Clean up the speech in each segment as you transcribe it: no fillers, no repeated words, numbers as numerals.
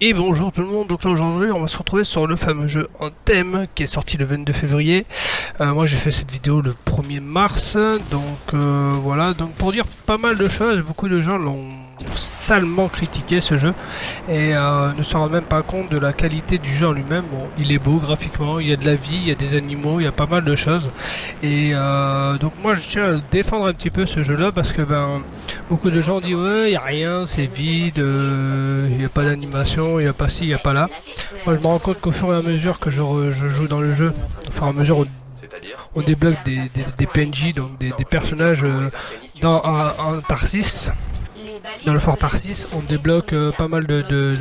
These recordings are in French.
Et bonjour tout le monde, donc là aujourd'hui on va se retrouver sur le fameux jeu Anthem qui est sorti le 22 février. Moi j'ai fait cette vidéo le 1er mars, donc voilà, donc pour dire pas mal de choses, beaucoup de gens l'ont salement critiqué ce jeu et ne se rendent même pas compte de la qualité du jeu en lui-même. Bon, il est beau graphiquement, il y a de la vie, il y a des animaux, il y a pas mal de choses et donc moi je tiens à défendre un petit peu ce jeu là parce que beaucoup de gens disent ouais il n'y a rien, c'est vide, il n'y a pas d'animation, il n'y a pas ci, il n'y a pas là. Moi je me rends compte qu'au fur et à mesure que je joue dans le jeu, au fur et à mesure on débloque des PNJ, donc des personnages en Tarsis, dans le fort Tarsis, on débloque pas mal de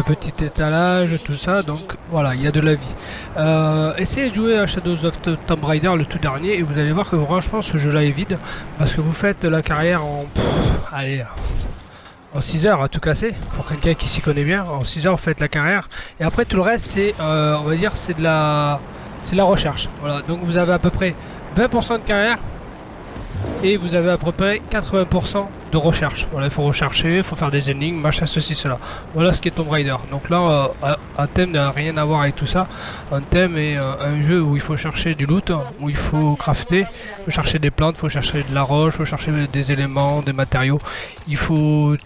petits étalages, tout ça, donc voilà, il y a de la vie. Essayez de jouer à Shadows of Tomb Raider, le tout dernier, et vous allez voir que franchement ce jeu là est vide, parce que vous faites la carrière en... allez, en 6 heures à tout casser, pour quelqu'un qui s'y connaît bien. En 6 heures vous faites la carrière, et après tout le reste c'est, on va dire, c'est de la recherche. Voilà, donc vous avez à peu près 20% de carrière, et vous avez à peu près 80% de recherche. Voilà, il faut rechercher, il faut faire des énigmes, machin, ceci, cela. Voilà ce qui est Tomb Raider. Donc là, Anthem n'a rien à voir avec tout ça. Anthem est un jeu où il faut chercher du loot, où il faut crafter, il faut chercher des plantes, il faut chercher de la roche, il faut chercher des éléments, des matériaux. Il faut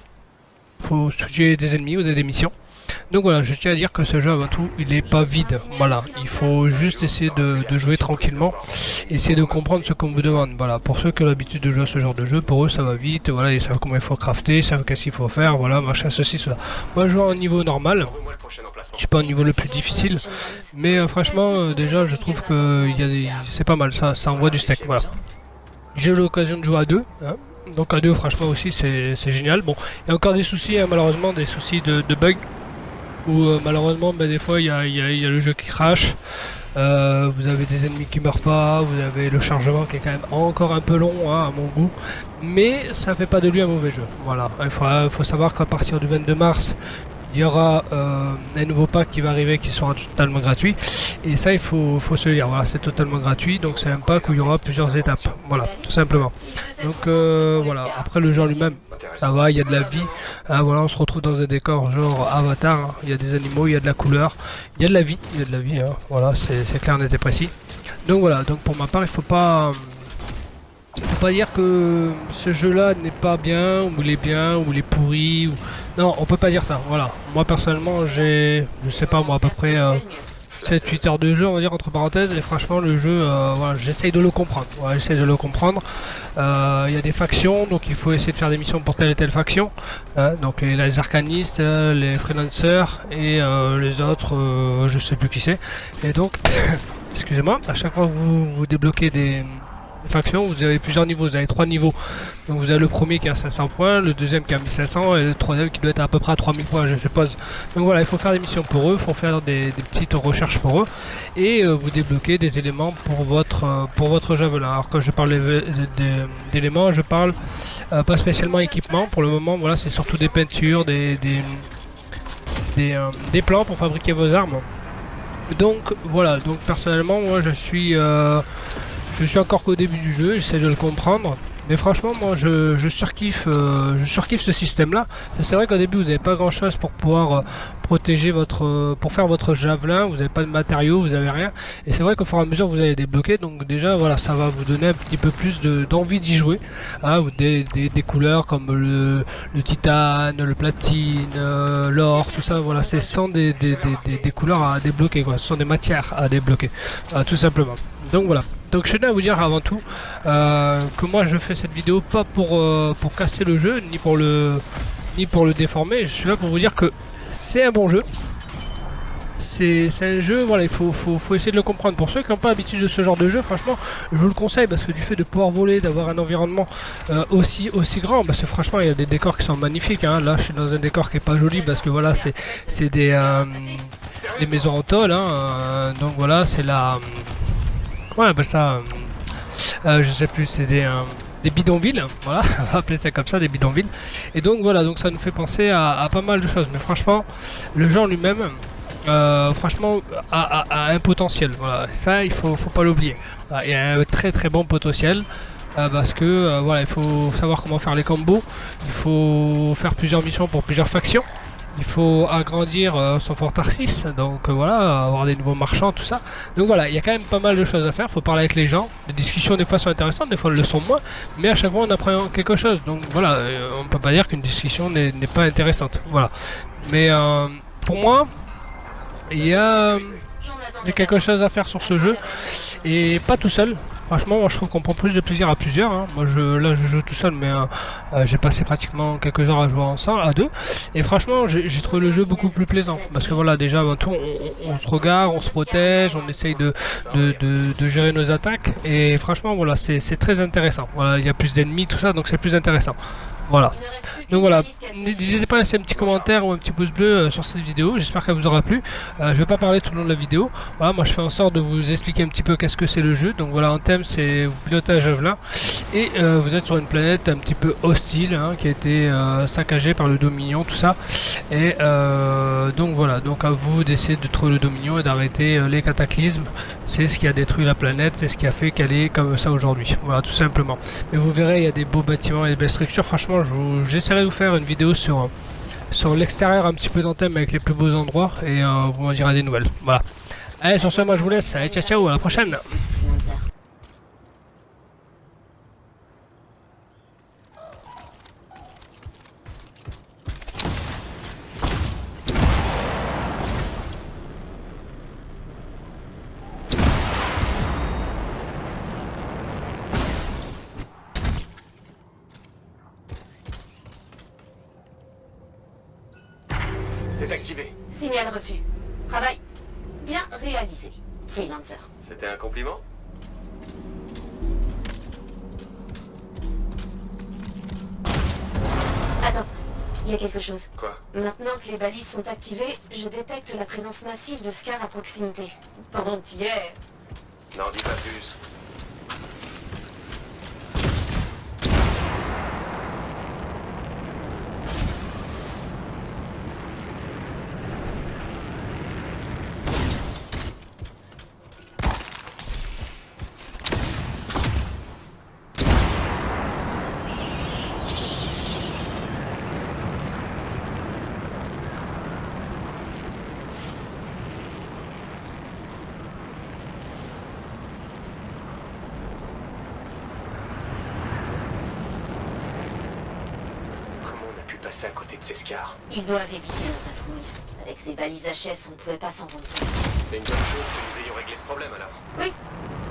tuer des ennemis, vous avez des missions. Donc voilà, je tiens à dire que ce jeu avant tout, il n'est pas vide. Voilà, il faut juste essayer de jouer tranquillement, essayer de comprendre ce qu'on vous demande. Voilà, pour ceux qui ont l'habitude de jouer à ce genre de jeu, pour eux ça va vite. Voilà, ils savent comment il faut crafter, ils savent qu'est-ce qu'il faut faire. Voilà, machin, ceci, cela. Moi je joue à un niveau normal. Je suis pas au niveau le plus difficile, mais franchement, déjà je trouve que c'est pas mal. Ça envoie du steak. Voilà. J'ai eu l'occasion de jouer à deux. Hein. Donc à deux, franchement aussi, c'est génial. Bon, il y a encore des soucis, hein, malheureusement, des soucis de bugs. Où malheureusement, des fois, il y a le jeu qui crache. Vous avez des ennemis qui meurent pas. Vous avez le chargement qui est quand même encore un peu long, hein, à mon goût. Mais ça fait pas de lui un mauvais jeu. Voilà. Il faut savoir qu'à partir du 22 mars, il y aura un nouveau pack qui va arriver qui sera totalement gratuit, et ça il faut se le dire, voilà, c'est totalement gratuit, donc c'est un pack où il y aura plusieurs étapes, voilà, tout simplement. Donc voilà, après le jeu lui-même, ça va, il y a de la vie, hein, voilà, on se retrouve dans un décor genre Avatar, hein, il y a des animaux, il y a de la couleur, il y a de la vie, hein, voilà, c'est clair, net et précis. Donc voilà, donc pour ma part il faut pas dire que ce jeu là n'est pas bien, ou il est bien, ou il est pourri, ou... non, on peut pas dire ça, voilà. Moi personnellement j'ai, je sais pas moi, à peu près 7-8 heures de jeu, on va dire, entre parenthèses, et franchement le jeu, voilà, j'essaye de le comprendre, voilà, j'essaye de le comprendre. Il y a des factions, donc il faut essayer de faire des missions pour telle et telle faction, hein, donc les arcanistes, les freelancers, et les autres, je sais plus qui c'est, et donc, excusez-moi, à chaque fois que vous débloquez des factions, vous avez plusieurs niveaux, vous avez 3 niveaux. Donc vous avez le premier qui a 500 points, le deuxième qui a 1500 et le troisième qui doit être à peu près à 3000 points, je suppose. Donc voilà, il faut faire des missions pour eux, il faut faire des petites recherches pour eux, et vous débloquez des éléments pour votre javelin. Alors quand je parle d'éléments, je parle pas spécialement équipement pour le moment, voilà, c'est surtout des peintures, des plans pour fabriquer vos armes. Donc voilà, donc personnellement moi je suis encore qu'au début du jeu, j'essaie de le comprendre. Mais franchement, moi, je surkiffe ce système-là. C'est vrai qu'au début, vous n'avez pas grand-chose pour pouvoir protéger pour faire votre javelin. Vous n'avez pas de matériaux, vous n'avez rien. Et c'est vrai qu'au fur et à mesure, vous allez débloquer. Donc déjà, voilà, ça va vous donner un petit peu plus d'envie d'y jouer. Hein, des couleurs comme le titane, le platine, l'or, tout ça. Voilà, ce sont des couleurs à débloquer, quoi. Ce sont des matières à débloquer, tout simplement. Donc voilà. Donc je tenais à vous dire avant tout que moi je fais cette vidéo pas pour casser le jeu, ni pour le déformer. Je suis là pour vous dire que c'est un bon jeu. C'est un jeu, voilà, il faut essayer de le comprendre. Pour ceux qui n'ont pas l'habitude de ce genre de jeu, franchement, je vous le conseille parce que du fait de pouvoir voler, d'avoir un environnement aussi grand, parce que franchement, il y a des décors qui sont magnifiques. Hein. Là, je suis dans un décor qui est pas joli parce que voilà, c'est des maisons en tôle. Hein. Donc voilà, c'est la... ouais, on appelle ça, je sais plus, c'est des bidonvilles, voilà, on va appeler ça comme ça, des bidonvilles. Et donc voilà, donc ça nous fait penser à pas mal de choses, mais franchement, le jeu en lui-même, franchement, a un potentiel, voilà, ça il faut pas l'oublier. Voilà, il y a un très très bon potentiel. Parce que voilà, il faut savoir comment faire les combos, il faut faire plusieurs missions pour plusieurs factions. il faut agrandir son fort Tarsis, donc voilà, avoir des nouveaux marchands, tout ça. Donc voilà, il y a quand même pas mal de choses à faire, faut parler avec les gens. Les discussions des fois sont intéressantes, des fois elles le sont moins, mais à chaque fois on apprend quelque chose. Donc voilà, on peut pas dire qu'une discussion n'est pas intéressante. Voilà. Mais pour moi, il y a quelque chose à faire sur ce jeu, et pas tout seul. Franchement, moi je trouve qu'on prend plus de plaisir à plusieurs. Hein. Moi là je joue tout seul, mais j'ai passé pratiquement quelques heures à jouer ensemble, à deux. Et franchement, j'ai trouvé le jeu beaucoup plus plaisant. Parce que voilà, déjà avant tout, on se regarde, on se protège, on essaye de gérer nos attaques. Et franchement, voilà, c'est très intéressant. Voilà, il y a plus d'ennemis, tout ça, donc c'est plus intéressant. Voilà. Donc voilà, n'hésitez pas à laisser un petit commentaire ou un petit pouce bleu sur cette vidéo, j'espère qu'elle vous aura plu. Je vais pas parler tout le long de la vidéo, voilà, moi je fais en sorte de vous expliquer un petit peu qu'est-ce que c'est le jeu. Donc voilà, en thème c'est vous pilotez un javelin et vous êtes sur une planète un petit peu hostile, hein, qui a été saccagée par le Dominion, tout ça. Et donc voilà, donc à vous d'essayer de trouver le Dominion et d'arrêter les cataclysmes. C'est ce qui a détruit la planète, c'est ce qui a fait qu'elle est comme ça aujourd'hui, voilà, tout simplement. Mais vous verrez, il y a des beaux bâtiments et des belles structures. Franchement, j'essaierai de vous faire une vidéo sur l'extérieur un petit peu dans le thème avec les plus beaux endroits et vous m'en direz des nouvelles. Voilà. Allez, sur ce, moi je vous laisse. Allez, ciao ciao, à la prochaine. C'est activé. Signal reçu. Travail bien réalisé, Freelancer. C'était un compliment? Attends, il y a quelque chose. Quoi? Maintenant que les balises sont activées, je détecte la présence massive de Scar à proximité. Pendant que tu y es... N'en dis pas plus. Passer à côté de ces scars. Ils doivent éviter la patrouille. Avec ces balises HS, on ne pouvait pas s'en rendre compte. C'est une bonne chose que nous ayons réglé ce problème alors. Oui,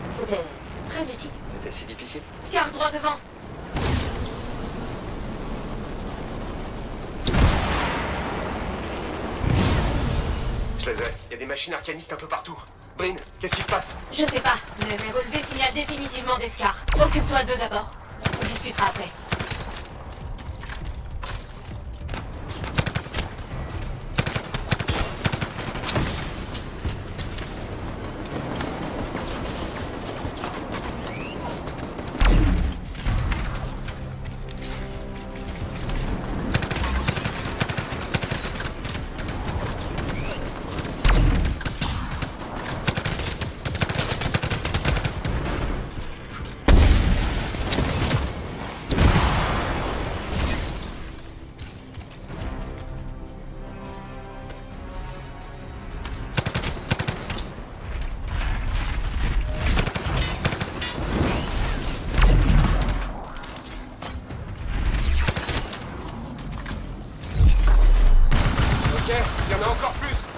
c'était très utile. C'était si difficile. Scar droit devant. Je les ai. Il y a des machines arcanistes un peu partout. Bryn, qu'est-ce qui se passe? Je sais pas, mais mes relevés signalent définitivement des Scars. Occupe-toi d'eux d'abord. On discutera après.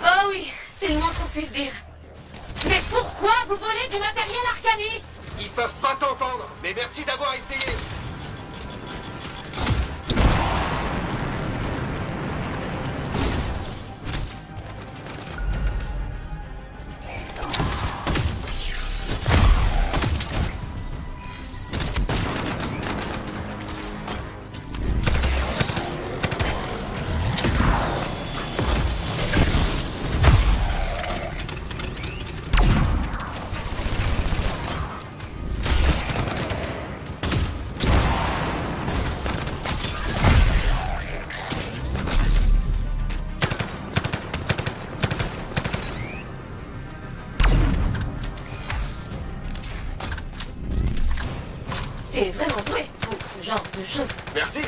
Oh oui, c'est le moins qu'on puisse dire. Mais pourquoi vous volez du matériel arcaniste? Ils peuvent pas t'entendre, mais merci d'avoir essayé. T'es vraiment doué pour ce genre de choses. Merci.